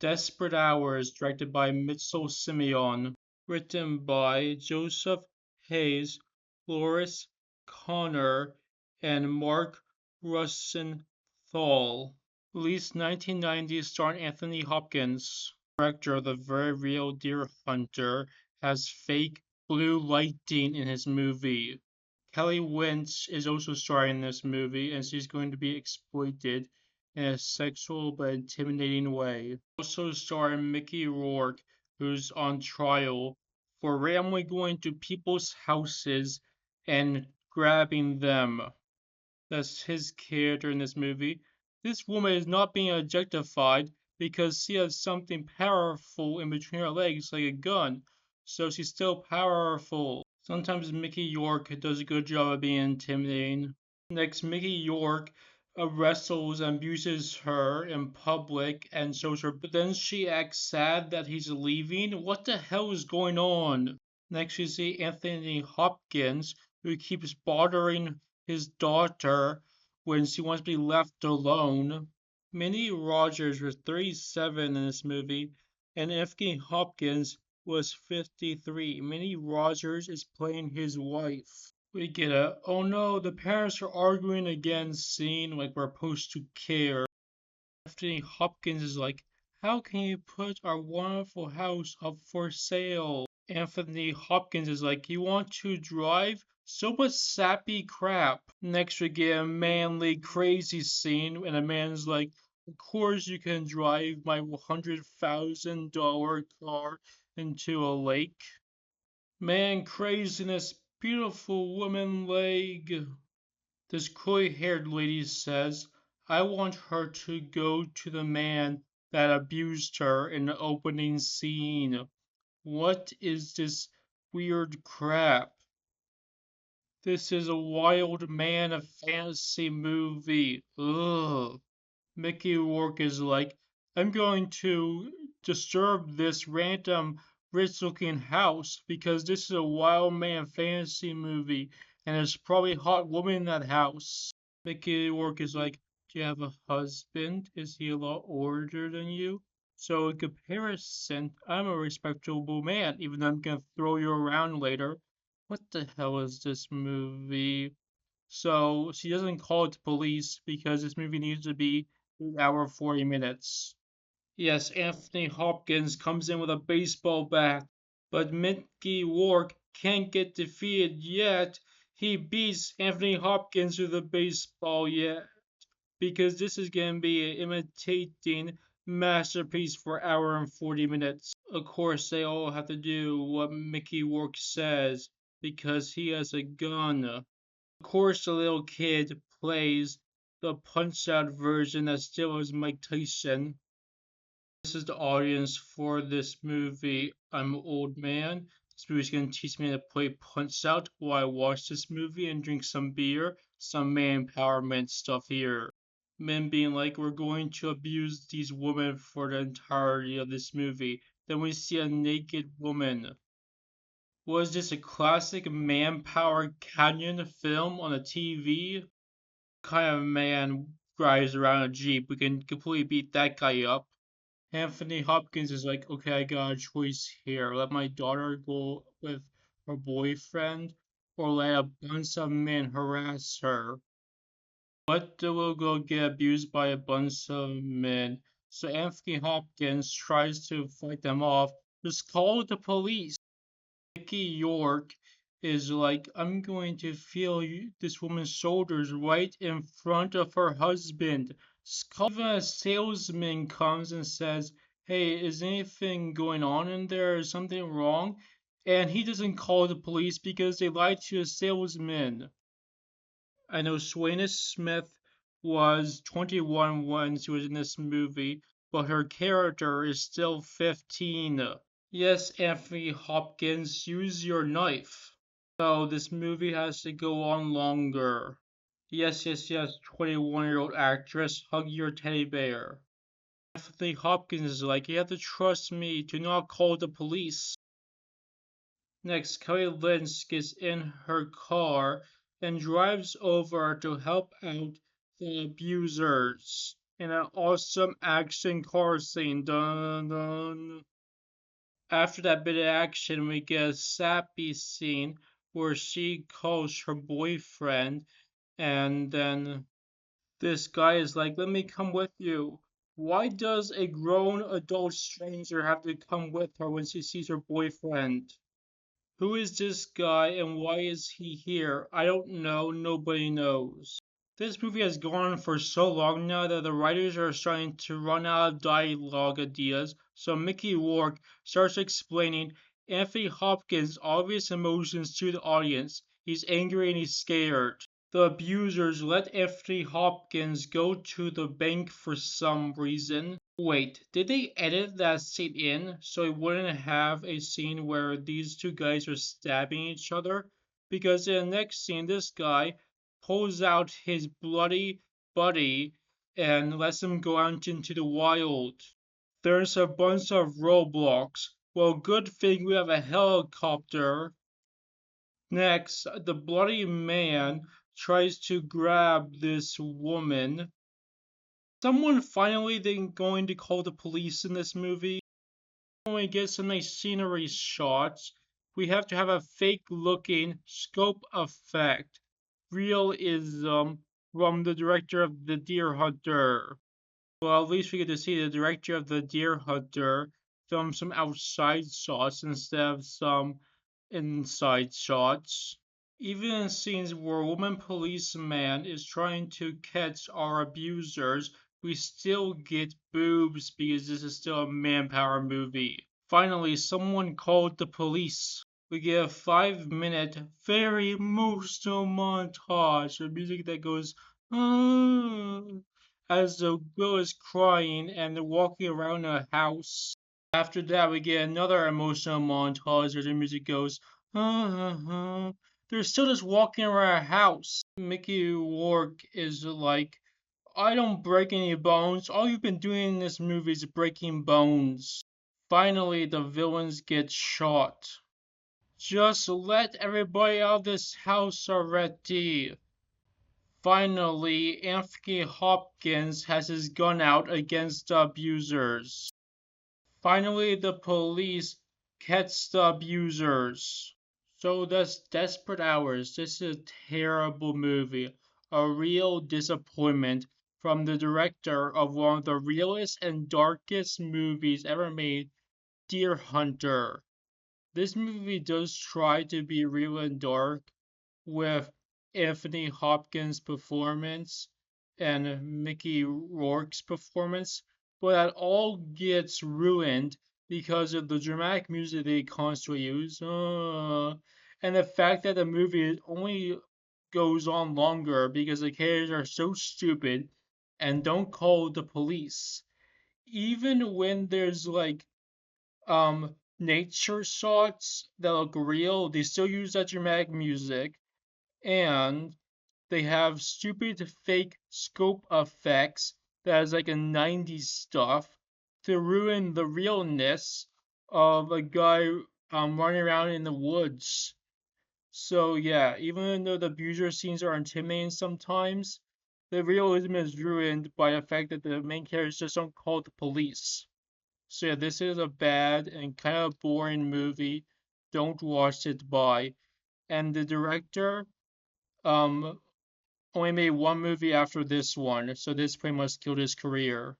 Desperate Hours, directed by Mitchell Simeon, written by Joseph Hayes, Loris Connor, and Mark Rosenthal. Released 1990, starring Anthony Hopkins. Director of The Very Real Deer Hunter has fake blue lighting in his movie. Kelly Lynch is also starring in this movie, and she's going to be exploited in a sexual but intimidating way. Also starring Mickey Rourke, who's on trial for randomly going to people's houses and grabbing them. That's his character in this movie. This woman is not being objectified because she has something powerful in between her legs, like a gun. So she's still powerful. Sometimes Mickey York does a good job of being intimidating. Next, Mickey York wrestles and abuses her in public and shows her, but then she acts sad that he's leaving. What the hell is going on? Next, you see Anthony Hopkins, who keeps bothering his daughter when she wants to be left alone. Minnie Rogers was 37 in this movie, and Anthony Hopkins was 53. Minnie Rogers is playing his wife. We get a, oh no, the parents are arguing again scene like we're supposed to care. Anthony Hopkins is like, how can you put our wonderful house up for sale? Anthony Hopkins is like, you want to drive? So much sappy crap. Next we get a manly crazy scene and a man's like, of course you can drive my $100,000 car into a lake. Man craziness, beautiful woman leg. This curly-haired lady says, I want her to go to the man that abused her in the opening scene. What is this weird crap? This is a wild man of fantasy movie. Ugh. Mickey Rourke is like, I'm going to disturb this random rich looking house because this is a wild man fantasy movie and there's probably a hot woman in that house. Mickey Rourke is like, do you have a husband? Is he a lot older than you? So in comparison, I'm a respectable man, even though I'm gonna throw you around later. What the hell is this movie? So she doesn't call it the police because this movie needs to be 8 hour 40 minutes. Yes, Anthony Hopkins comes in with a baseball bat, but Mickey Rourke can't get defeated yet. He beats Anthony Hopkins with a baseball yet because this is going to be an imitating masterpiece for hour and 40 minutes. Of course, they all have to do what Mickey Rourke says because he has a gun. Of course, the little kid plays the punch out version that still has Mike Tyson. This is the audience for this movie. I'm an old man. This movie's gonna teach me to play Punch Out while I watch this movie and drink some beer. Some man empowerment stuff here. Men being like, we're going to abuse these women for the entirety of this movie. Then we see a naked woman. Was this a classic Manpower Canyon film on a TV? Kind of man drives around a Jeep. We can completely beat that guy up. Anthony Hopkins is like, okay, I got a choice here. Let my daughter go with her boyfriend, or let a bunch of men harass her. But they will go get abused by a bunch of men. So Anthony Hopkins tries to fight them off. Just call the police. Mickey York is like, I'm going to feel this woman's shoulders right in front of her husband. Even a salesman comes and says, hey, is anything going on in there? Is something wrong? And he doesn't call the police because they lied to the salesman. I know Swaina Smith was 21 when she was in this movie, but her character is still 15. Yes, Anthony Hopkins, use your knife. So this movie has to go on longer. Yes, yes, yes, 21-year-old actress, hug your teddy bear. Anthony Hopkins is like, you have to trust me to not call the police. Next, Kelly Lynch gets in her car and drives over to help out the abusers. in an awesome action car scene. Dun, dun. After that bit of action, we get a sappy scene where she calls her boyfriend, and then this guy is like, let me come with you. Why does a grown adult stranger have to come with her when she sees her boyfriend? Who is this guy and why is he here? I don't know. Nobody knows. This movie has gone on for so long now that the writers are starting to run out of dialogue ideas, so Mickey Rourke starts explaining Anthony Hopkins' obvious emotions to the audience. He's angry and he's scared. The abusers let Anthony Hopkins go to the bank for some reason. Wait, did they edit that scene in so it wouldn't have a scene where these two guys are stabbing each other? Because in the next scene, this guy pulls out his bloody buddy and lets him go out into the wild. There's a bunch of roadblocks. Well, good thing we have a helicopter. Next, the bloody man tries to grab this woman. Someone finally then going to call the police in this movie. When we get some nice scenery shots, we have to have a fake looking scope effect realism from the director of The Deer Hunter. Well, at least we get to see the director of The Deer Hunter film some outside shots instead of some inside shots. Even in scenes where a woman policeman is trying to catch our abusers, we still get boobs because this is still a manpower movie. Finally, someone called the police. We get a 5 minute, very emotional montage of music that goes, ah, as the girl is crying and they're walking around a house. After that, we get another emotional montage where the music goes, they're still just walking around a house. Mickey Rourke is like, I don't break any bones. All you've been doing in this movie is breaking bones. Finally, the villains get shot. Just let everybody out of this house already. Finally, Anthony Hopkins has his gun out against the abusers. Finally, the police catch the abusers. So that's Desperate Hours. This is a terrible movie. A real disappointment from the director of one of the realest and darkest movies ever made, Deer Hunter. This movie does try to be real and dark with Anthony Hopkins' performance and Mickey Rourke's performance, but that all gets ruined because of the dramatic music they constantly use, and the fact that the movie only goes on longer because the characters are so stupid and don't call the police. Even when there's like nature shots that look real, they still use that dramatic music, and they have stupid fake scope effects that is like a 90s stuff to ruin the realness of a guy running around in the woods. So yeah, even though the abuser scenes are intimidating sometimes, the realism is ruined by the fact that the main characters just don't call the police. So yeah, this is a bad and kind of boring movie. Don't watch it by. And the director um only made one movie after this one, so this pretty much killed his career.